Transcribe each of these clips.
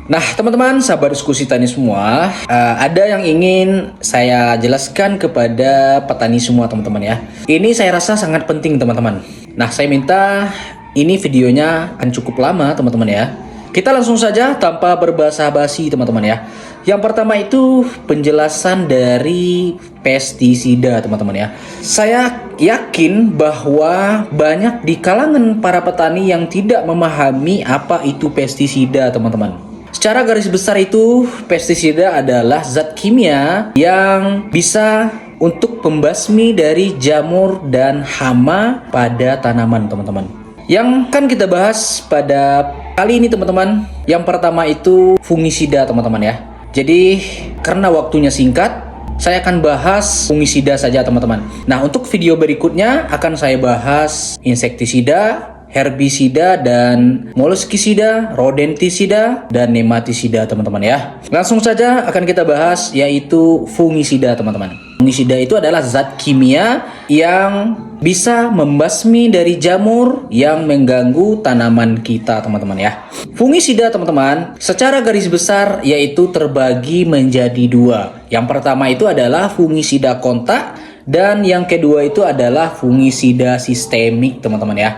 Nah, teman-teman, sahabat diskusi tani semua, ada yang ingin saya jelaskan kepada petani semua, teman-teman ya. Ini saya rasa sangat penting, teman-teman. Nah, saya minta ini videonya akan cukup lama, teman-teman ya. Kita langsung saja tanpa berbasa-basi, teman-teman ya. Yang pertama itu penjelasan dari pestisida, teman-teman ya. Saya yakin bahwa banyak di kalangan para petani yang tidak memahami apa itu pestisida, teman-teman. Secara garis besar itu, pestisida adalah zat kimia yang bisa untuk pembasmi dari jamur dan hama pada tanaman, teman-teman. Yang kan kita bahas pada kali ini, teman-teman. Yang pertama itu fungisida, teman-teman ya. Jadi karena waktunya singkat, saya akan bahas fungisida saja, teman-teman. Nah, untuk video berikutnya akan saya bahas insektisida, herbisida dan moluskisida, rodentisida dan nematisida, teman-teman ya. Langsung saja akan kita bahas yaitu fungisida, teman-teman. Fungisida itu adalah zat kimia yang bisa membasmi dari jamur yang mengganggu tanaman kita, teman-teman ya. Fungisida, teman-teman, secara garis besar yaitu terbagi menjadi dua. Yang pertama itu adalah fungisida kontak dan yang kedua itu adalah fungisida sistemik, teman-teman ya.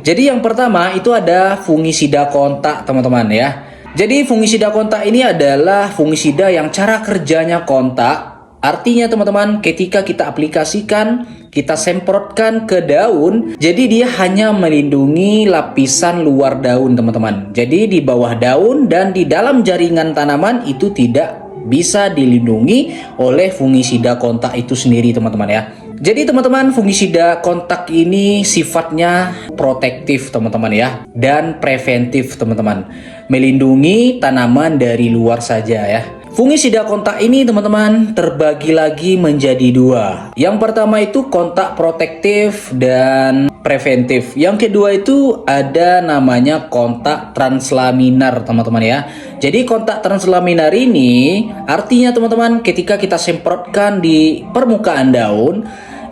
Jadi yang pertama itu ada fungisida kontak, teman-teman ya. Jadi fungisida kontak ini adalah fungisida yang cara kerjanya kontak. Artinya, teman-teman, ketika kita aplikasikan, kita semprotkan ke daun, jadi dia hanya melindungi lapisan luar daun, teman-teman. Jadi di bawah daun dan di dalam jaringan tanaman itu tidak bisa dilindungi oleh fungisida kontak itu sendiri, teman-teman ya. Jadi teman-teman, fungisida kontak ini sifatnya protektif, teman-teman ya, dan preventif, teman-teman. Melindungi tanaman dari luar saja ya. Fungisida kontak ini, teman-teman, terbagi lagi menjadi dua. Yang pertama itu kontak protektif dan preventif. Yang kedua itu ada namanya kontak translaminar, teman-teman ya. Jadi kontak translaminar ini artinya, teman-teman, ketika kita semprotkan di permukaan daun,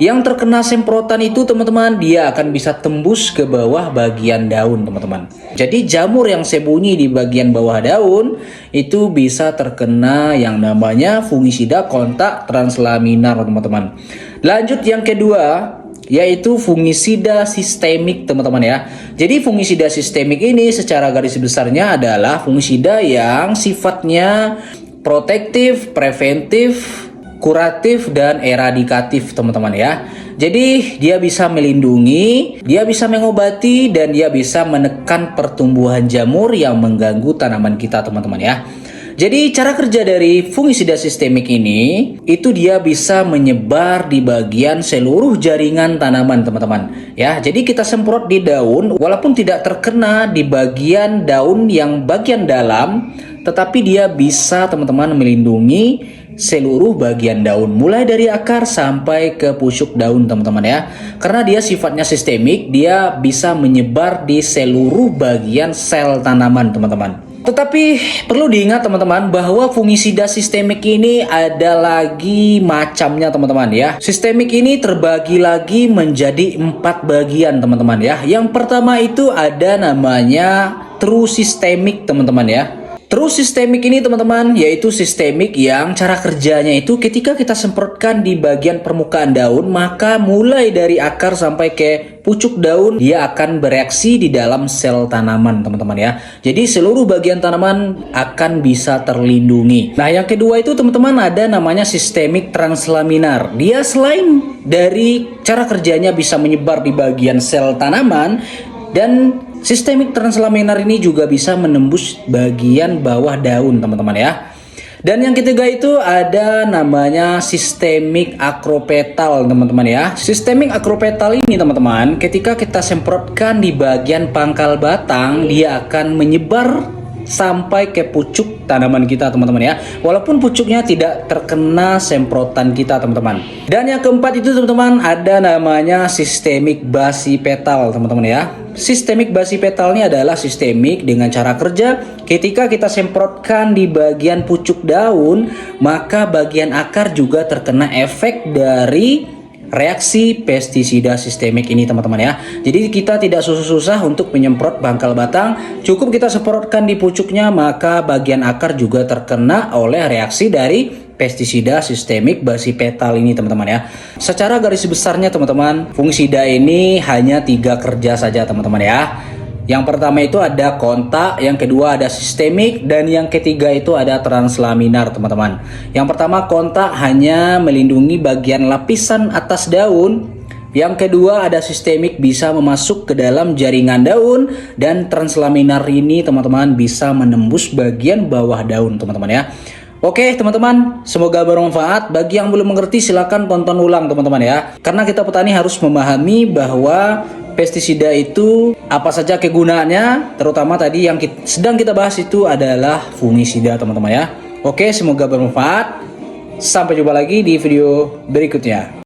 yang terkena semprotan itu, teman-teman, dia akan bisa tembus ke bawah bagian daun, teman-teman. Jadi jamur yang sembunyi di bagian bawah daun itu bisa terkena yang namanya fungisida kontak translaminar, teman-teman. Lanjut yang kedua yaitu fungisida sistemik, teman-teman ya. Jadi fungisida sistemik ini secara garis besarnya adalah fungisida yang sifatnya protektif, preventif, kuratif dan eradikatif, teman-teman ya. Jadi dia bisa melindungi, dia bisa mengobati, dan dia bisa menekan pertumbuhan jamur yang mengganggu tanaman kita, teman-teman ya. Jadi cara kerja dari fungisida sistemik ini itu dia bisa menyebar di bagian seluruh jaringan tanaman, teman-teman ya. Jadi kita semprot di daun walaupun tidak terkena di bagian daun yang bagian dalam, tetapi dia bisa, teman-teman, melindungi seluruh bagian daun mulai dari akar sampai ke pucuk daun, teman-teman ya. Karena dia sifatnya sistemik, dia bisa menyebar di seluruh bagian sel tanaman, teman-teman. Tetapi perlu diingat, teman-teman, bahwa fungisida sistemik ini ada lagi macamnya, teman-teman ya. Sistemik ini terbagi lagi menjadi 4 bagian, teman-teman ya. Yang pertama itu ada namanya true systemic, teman-teman ya. True sistemik ini, teman-teman, yaitu sistemik yang cara kerjanya itu ketika kita semprotkan di bagian permukaan daun, maka mulai dari akar sampai ke pucuk daun dia akan bereaksi di dalam sel tanaman, teman-teman ya. Jadi seluruh bagian tanaman akan bisa terlindungi. Nah, yang kedua itu, teman-teman, ada namanya sistemik translaminar. Dia selain dari cara kerjanya bisa menyebar di bagian sel tanaman, dan sistemik translaminar ini juga bisa menembus bagian bawah daun, teman-teman ya. Dan yang ketiga itu ada namanya sistemik akropetal, teman-teman ya. Sistemik akropetal ini, teman-teman, ketika kita semprotkan di bagian pangkal batang, dia akan menyebar sampai ke pucuk tanaman kita, teman-teman ya. Walaupun pucuknya tidak terkena semprotan kita, teman-teman. Dan yang keempat itu, teman-teman, ada namanya sistemik basipetal, teman-teman ya. Sistemik basipetal ini adalah sistemik dengan cara kerja ketika kita semprotkan di bagian pucuk daun, maka bagian akar juga terkena efek dari reaksi pestisida sistemik ini teman-teman ya. Jadi kita tidak susah-susah untuk menyemprot bangkal batang, cukup kita semprotkan di pucuknya, maka bagian akar juga terkena oleh reaksi dari pestisida sistemik basi petal ini teman-teman ya. Secara garis besarnya teman-teman, fungisida ini hanya 3 kerja saja teman-teman ya. Yang pertama itu ada kontak, yang kedua ada sistemik, dan yang ketiga itu ada translaminar teman-teman. Yang pertama kontak hanya melindungi bagian lapisan atas daun. Yang kedua ada sistemik, bisa memasuk ke dalam jaringan daun, dan translaminar ini teman-teman bisa menembus bagian bawah daun teman-teman ya. Oke teman-teman, semoga bermanfaat. Bagi yang belum mengerti silahkan tonton ulang teman-teman ya. Karena kita petani harus memahami bahwa pestisida itu apa saja kegunaannya, terutama tadi yang sedang kita bahas itu adalah fungisida teman-teman ya. Oke, semoga bermanfaat. Sampai jumpa lagi di video berikutnya.